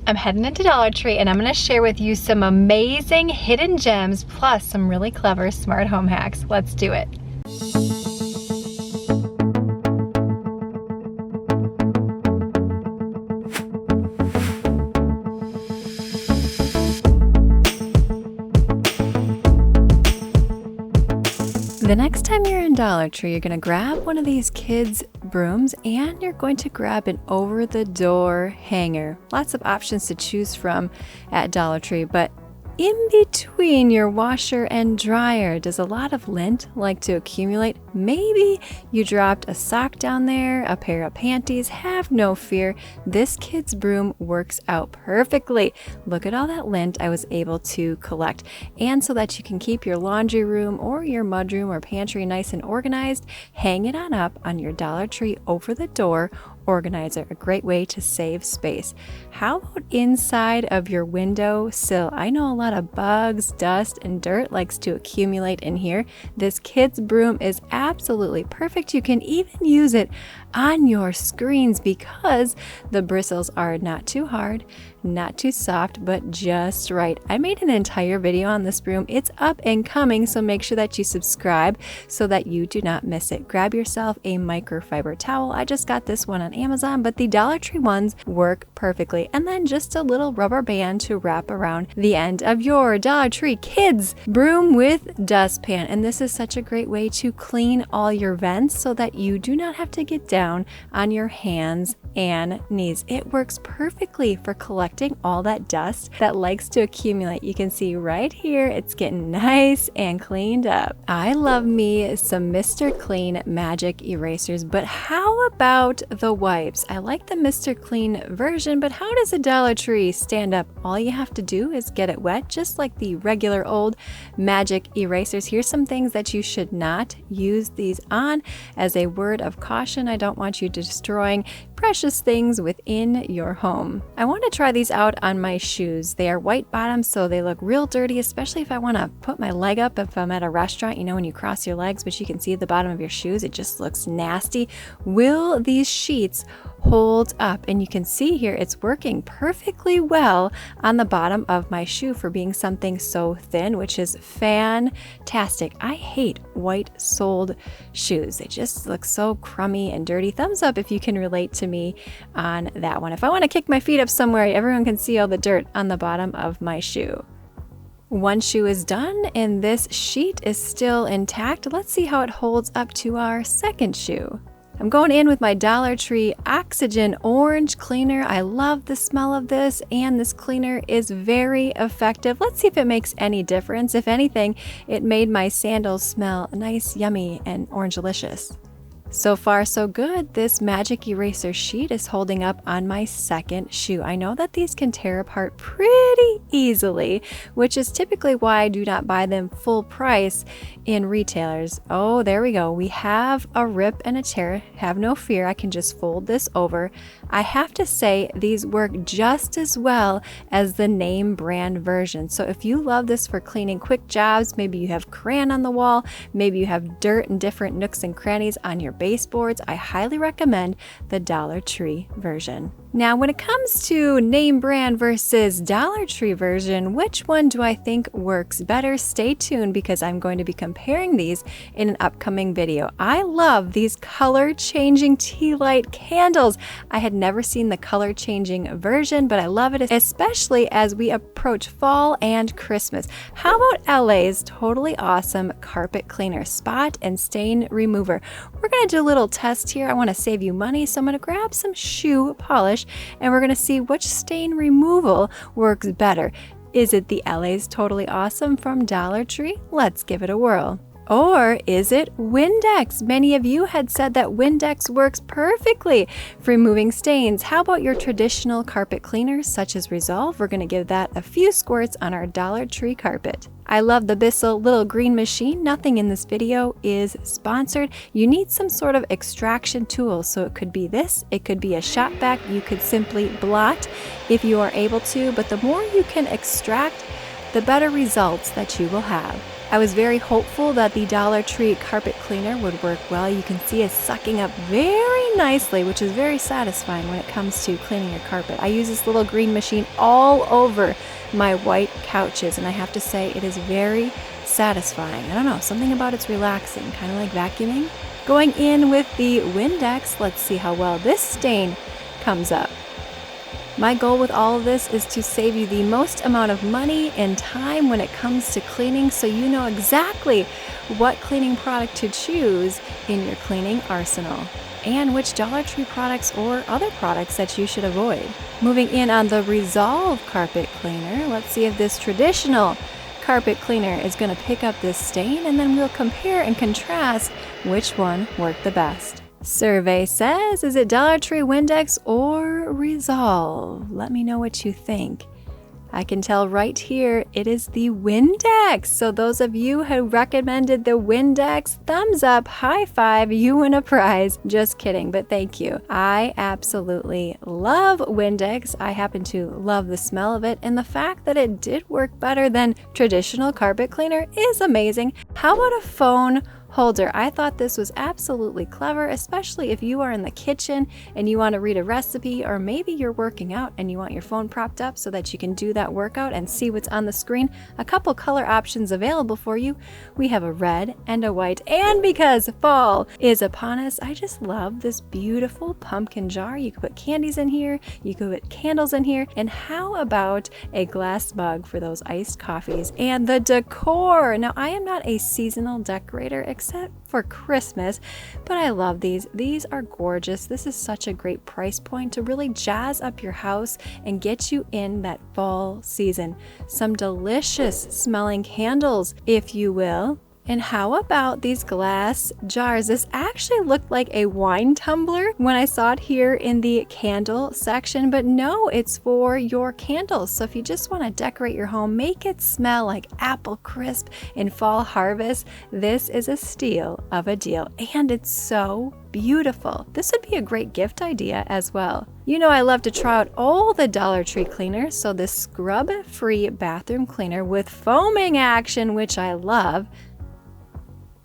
I'm heading into Dollar Tree and I'm gonna share with you some amazing hidden gems plus some really clever smart home hacks. Let's do it. The next time you're in Dollar Tree, you're going to grab one of these kids' brooms and you're going to grab an over-the-door hanger. Lots of options to choose from at Dollar Tree, but in between your washer and dryer, does a lot of lint like to accumulate? Maybe you dropped a sock down there, a pair of panties. Have no fear. This kid's broom works out perfectly. Look at all that lint I was able to collect. And so that you can keep your laundry room or your mudroom or pantry nice and organized, hang it on up on your Dollar Tree over the door organizer, a great way to save space. How about inside of your window sill? I know a lot of bugs, dust, and dirt likes to accumulate in here. This kid's broom is absolutely perfect. You can even use it on your screens because the bristles are not too hard, not too soft, but just right. I made an entire video on this broom. It's up and coming, so make sure that you subscribe so that you do not miss it. Grab yourself a microfiber towel. I just got this one on Amazon, but the Dollar Tree ones work perfectly. And then just a little rubber band to wrap around the end of your Dollar Tree kids broom with dustpan. And this is such a great way to clean all your vents so that you do not have to get down on your hands and knees. It works perfectly for collecting all that dust that likes to accumulate. You can see right here, it's getting nice and cleaned up. I love me some Mr. Clean magic erasers, but how about the wipes? I like the Mr. Clean version, but how does a Dollar Tree stand up? All you have to do is get it wet, just like the regular old magic erasers. Here's some things that you should not use these on. As a word of caution, I don't want you destroying precious things within your home. I want to try these out on my shoes. They are white bottoms, so they look real dirty, especially if I want to put my leg up if I'm at a restaurant. You know, when you cross your legs, but you can see the bottom of your shoes, it just looks nasty. Will these sheets hold up? And you can see here it's working perfectly well on the bottom of my shoe for being something so thin, which is fantastic. I hate white-soled shoes. They just look so crummy and dirty. Thumbs up if you can relate to me on that one. If I want to kick my feet up somewhere, everyone can see all the dirt on the bottom of my shoe. One shoe is done and this sheet is still intact. Let's see how it holds up to our second shoe. I'm going in with my Dollar Tree Oxygen Orange Cleaner. I love the smell of this, and this cleaner is very effective. Let's see if it makes any difference. If anything, it made my sandals smell nice, yummy, and orange-licious. So far, so good. This magic eraser sheet is holding up on my second shoe. I know that these can tear apart pretty easily, which is typically why I do not buy them full price in retailers. Oh, there we go. We have a rip and a tear. Have no fear. I can just fold this over. I have to say these work just as well as the name brand version. So if you love this for cleaning quick jobs, maybe you have crayon on the wall, maybe you have dirt in different nooks and crannies on your baseboards, I highly recommend the Dollar Tree version. Now, when it comes to name brand versus Dollar Tree version, which one do I think works better? Stay tuned because I'm going to be comparing these in an upcoming video. I love these color changing tea light candles. I had never seen the color changing version, but I love it, especially as we approach fall and Christmas. How about LA's totally awesome carpet cleaner, spot and stain remover? We're going to do a little test here. I want to save you money, so I'm going to grab some shoe polish and we're going to see which stain removal works better. Is it the LA's Totally Awesome from Dollar Tree? Let's give it a whirl. Or is it Windex? Many of you had said that Windex works perfectly for removing stains. How about your traditional carpet cleaners such as Resolve? We're going to give that a few squirts on our Dollar Tree carpet. I love the Bissell little green machine. Nothing in this video is sponsored. You need some sort of extraction tool. So it could be this, it could be a shop vac. You could simply blot if you are able to, but the more you can extract, the better results that you will have. I was very hopeful that the Dollar Tree carpet cleaner would work well. You can see it's sucking up very nicely, which is very satisfying when it comes to cleaning your carpet. I use this little green machine all over my white couches, and I have to say it is very satisfying. I don't know, something about it's relaxing, kind of like vacuuming. Going in with the Windex, let's see how well this stain comes up. My goal with all of this is to save you the most amount of money and time when it comes to cleaning, so you know exactly what cleaning product to choose in your cleaning arsenal and which Dollar Tree products or other products that you should avoid. Moving in on the Resolve carpet cleaner, let's see if this traditional carpet cleaner is going to pick up this stain, and then we'll compare and contrast which one worked the best. Survey says, is it Dollar Tree Windex or Resolve? Let me know what you think. I can tell right here it is the Windex. So those of you who recommended the Windex, thumbs up, high five, you win a prize. Just kidding, but thank you. I absolutely love Windex. I happen to love the smell of it, and the fact that it did work better than traditional carpet cleaner is amazing. How about a phone holder? I thought this was absolutely clever, especially if you are in the kitchen and you want to read a recipe, or maybe you're working out and you want your phone propped up so that you can do that workout and see what's on the screen. A couple color options available for you. We have a red and a white, and because fall is upon us, I just love this beautiful pumpkin jar. You could put candies in here, you could put candles in here, and how about a glass mug for those iced coffees? And the decor. Now, I am not a seasonal decorator except for Christmas, but I love these. These are gorgeous. This is such a great price point to really jazz up your house and get you in that fall season. Some delicious smelling candles, if you will. And how about these glass jars? This actually looked like a wine tumbler when I saw it here in the candle section, but no, it's for your candles. So if you just want to decorate your home, make it smell like apple crisp in fall harvest, this is a steal of a deal. And it's so beautiful. This would be a great gift idea as well. You know I love to try out all the Dollar Tree cleaners, so this scrub-free bathroom cleaner with foaming action, which I love.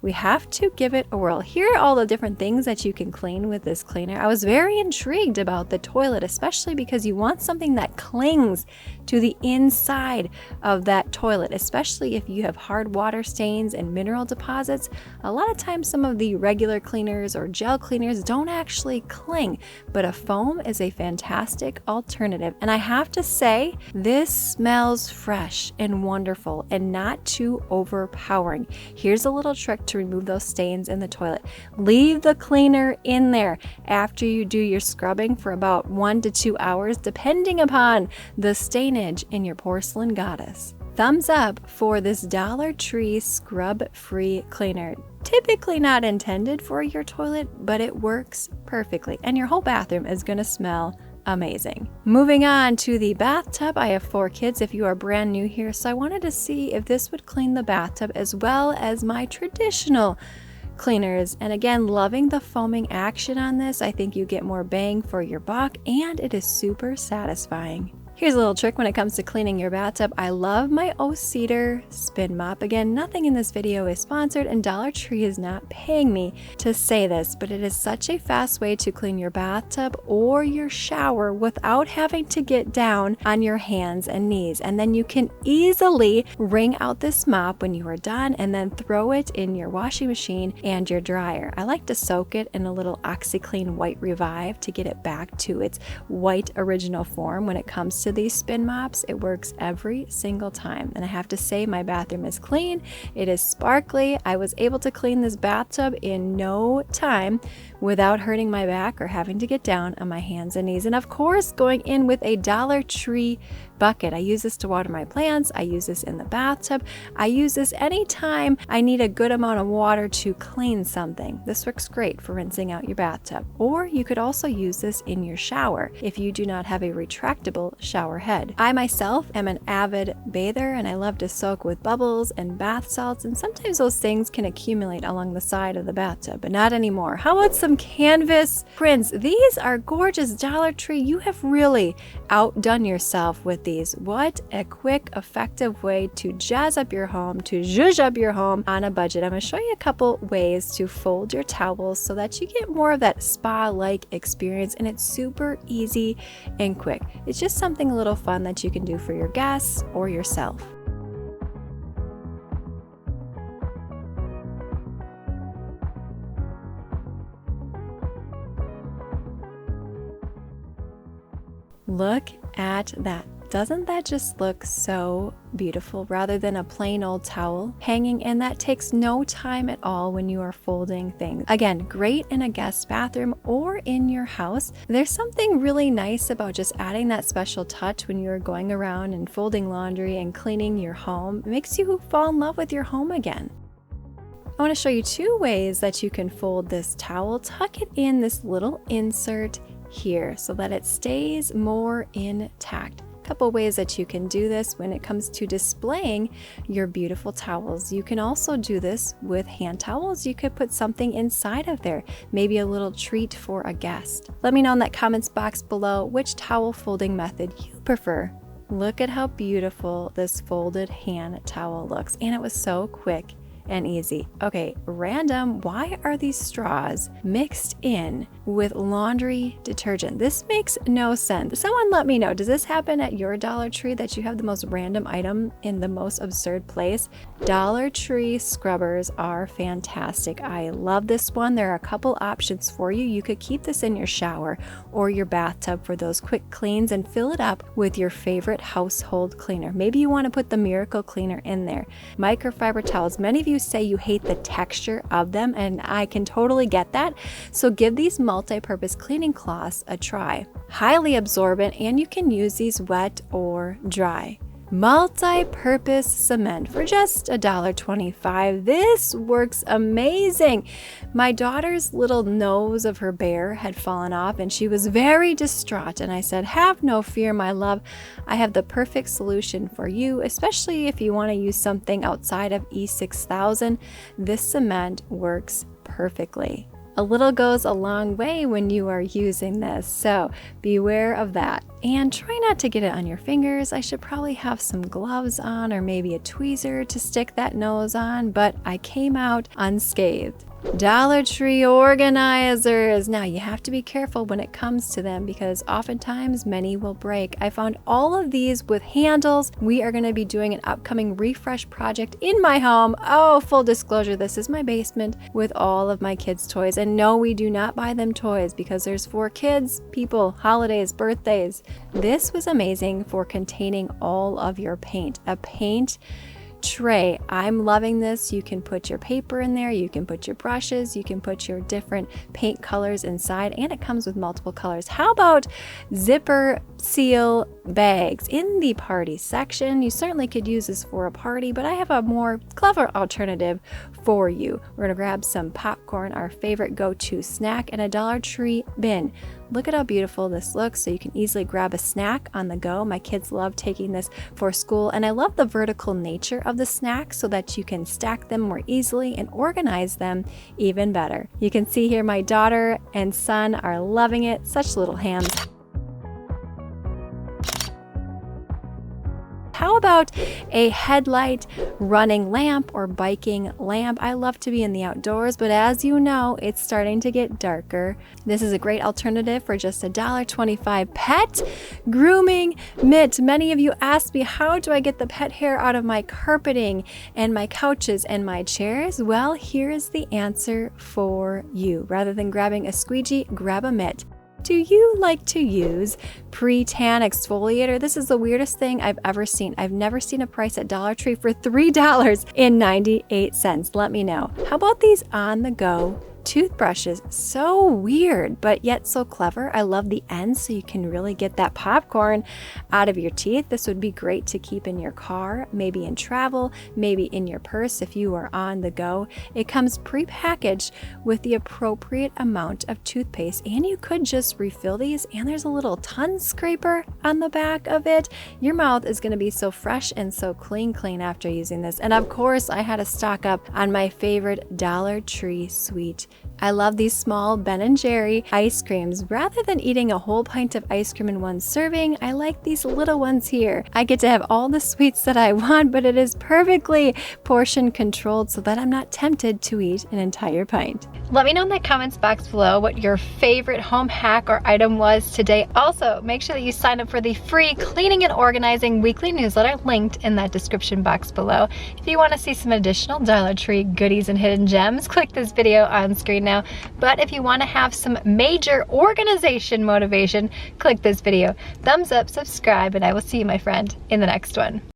We have to give it a whirl. Here are all the different things that you can clean with this cleaner. I was very intrigued about the toilet, especially because you want something that clings to the inside of that toilet, especially if you have hard water stains and mineral deposits. A lot of times some of the regular cleaners or gel cleaners don't actually cling, but a foam is a fantastic alternative. And I have to say, this smells fresh and wonderful and not too overpowering. Here's a little trick to remove those stains in the toilet. Leave the cleaner in there after you do your scrubbing for about 1 to 2 hours, depending upon the stainage in your porcelain goddess. Thumbs up for this Dollar Tree scrub-free cleaner. Typically not intended for your toilet, but it works perfectly, and your whole bathroom is going to smell amazing. Moving on to the bathtub. I have 4 kids if you are brand new here, so I wanted to see if this would clean the bathtub as well as my traditional cleaners. And again, loving the foaming action on this. I think you get more bang for your buck, and it is super satisfying. Here's a little trick when it comes to cleaning your bathtub. I love my O-Cedar spin mop. Again, nothing in this video is sponsored, and Dollar Tree is not paying me to say this, but it is such a fast way to clean your bathtub or your shower without having to get down on your hands and knees. And then you can easily wring out this mop when you are done and then throw it in your washing machine and your dryer. I like to soak it in a little OxiClean White Revive to get it back to its white original form. When it comes to these spin mops, it works every single time. And I have to say, my bathroom is clean. It is sparkly. I was able to clean this bathtub in no time without hurting my back or having to get down on my hands and knees. And of course, going in with a Dollar Tree bucket. I use this to water my plants. I use this in the bathtub. I use this anytime I need a good amount of water to clean something. This works great for rinsing out your bathtub. Or you could also use this in your shower if you do not have a retractable shower head. I myself am an avid bather, and I love to soak with bubbles and bath salts, and sometimes those things can accumulate along the side of the bathtub, but not anymore. How about some some canvas prints. These are gorgeous. Dollar Tree, you have really outdone yourself with these. What a quick, effective way to jazz up your home, to zhuzh up your home on a budget. I'm going to show you a couple ways to fold your towels so that you get more of that spa-like experience, and it's super easy and quick. It's just something a little fun that you can do for your guests or yourself. Look at that. Doesn't that just look so beautiful rather than a plain old towel hanging? And that takes no time at all when you are folding things. Again, great in a guest bathroom or in your house. There's something really nice about just adding that special touch when you're going around and folding laundry and cleaning your home. It makes you fall in love with your home again. I want to show you 2 ways that you can fold this towel. Tuck it in this little insert here so that it stays more intact. A couple ways that you can do this when it comes to displaying your beautiful towels. You can also do this with hand towels. You could put something inside of there, maybe a little treat for a guest. Let me know in that comments box below which towel folding method you prefer. Look at how beautiful this folded hand towel looks, and it was so quick and easy. Okay, random, why are these straws mixed in with laundry detergent? This makes no sense. Someone let me know, does this happen at your Dollar Tree that you have the most random item in the most absurd place? Dollar Tree scrubbers are fantastic. I love this one. There are a couple options for you. You could keep this in your shower or your bathtub for those quick cleans and fill it up with your favorite household cleaner. Maybe you want to put the Miracle Cleaner in there. Microfiber towels. Many of you say you hate the texture of them, and I can totally get that. So give these multi-purpose cleaning cloths a try. Highly absorbent, and you can use these wet or dry. Multi-purpose cement for just $1.25. This works amazing. My daughter's little nose of her bear had fallen off and she was very distraught, and I said, have no fear, my love. I have the perfect solution for you, especially if you want to use something outside of E6000. This cement works perfectly. A little goes a long way when you are using this, so beware of that. And try not to get it on your fingers. I should probably have some gloves on or maybe a tweezer to stick that nose on, but I came out unscathed. Dollar Tree organizers. Now you have to be careful when it comes to them because oftentimes many will break. I found all of these with handles. We are going to be doing an upcoming refresh project in my home. Oh, full disclosure, this is my basement with all of my kids' toys. And no, we do not buy them toys because there's for kids, people, holidays, birthdays. This was amazing for containing all of your paint. A paint tray. I'm loving this. You can put your paper in there, you can put your brushes, you can put your different paint colors inside, and it comes with multiple colors. How about zipper seal bags in the party section? You certainly could use this for a party, but I have a more clever alternative for you. We're gonna grab some popcorn, our favorite go-to snack, and a Dollar Tree bin. Look at how beautiful this looks, so you can easily grab a snack on the go. My kids love taking this for school, and I love the vertical nature of the snacks so that you can stack them more easily and organize them even better. You can see here my daughter and son are loving it. Such little hands. How about a headlight running lamp or biking lamp? I love to be in the outdoors, but as you know, it's starting to get darker. This is a great alternative for just $1.25. Pet grooming mitt. Many of you asked me, how do I get the pet hair out of my carpeting and my couches and my chairs? Well, here is the answer for you. Rather than grabbing a squeegee, grab a mitt. Do you like to use pre-tan exfoliator? This is the weirdest thing I've ever seen. I've never seen a price at Dollar Tree for $3.98. Let me know. How about these on-the-go toothbrushes? So weird, but yet so clever. I love the ends so you can really get that popcorn out of your teeth. This would be great to keep in your car, maybe in travel, maybe in your purse if you are on the go. It comes pre-packaged with the appropriate amount of toothpaste, and you could just refill these, and there's a little tongue scraper on the back of it. Your mouth is going to be so fresh and so clean after using this. And of course, I had to stock up on my favorite Dollar Tree sweet I love these small Ben & Jerry ice creams. Rather than eating a whole pint of ice cream in one serving, I like these little ones here. I get to have all the sweets that I want, but it is perfectly portion controlled so that I'm not tempted to eat an entire pint. Let me know in the comments box below what your favorite home hack or item was today. Also, make sure that you sign up for the free cleaning and organizing weekly newsletter linked in that description box below. If you want to see some additional Dollar Tree goodies and hidden gems, click this video on screen now. But if you want to have some major organization motivation, click this video. Thumbs up, subscribe, and I will see you, my friend, in the next one.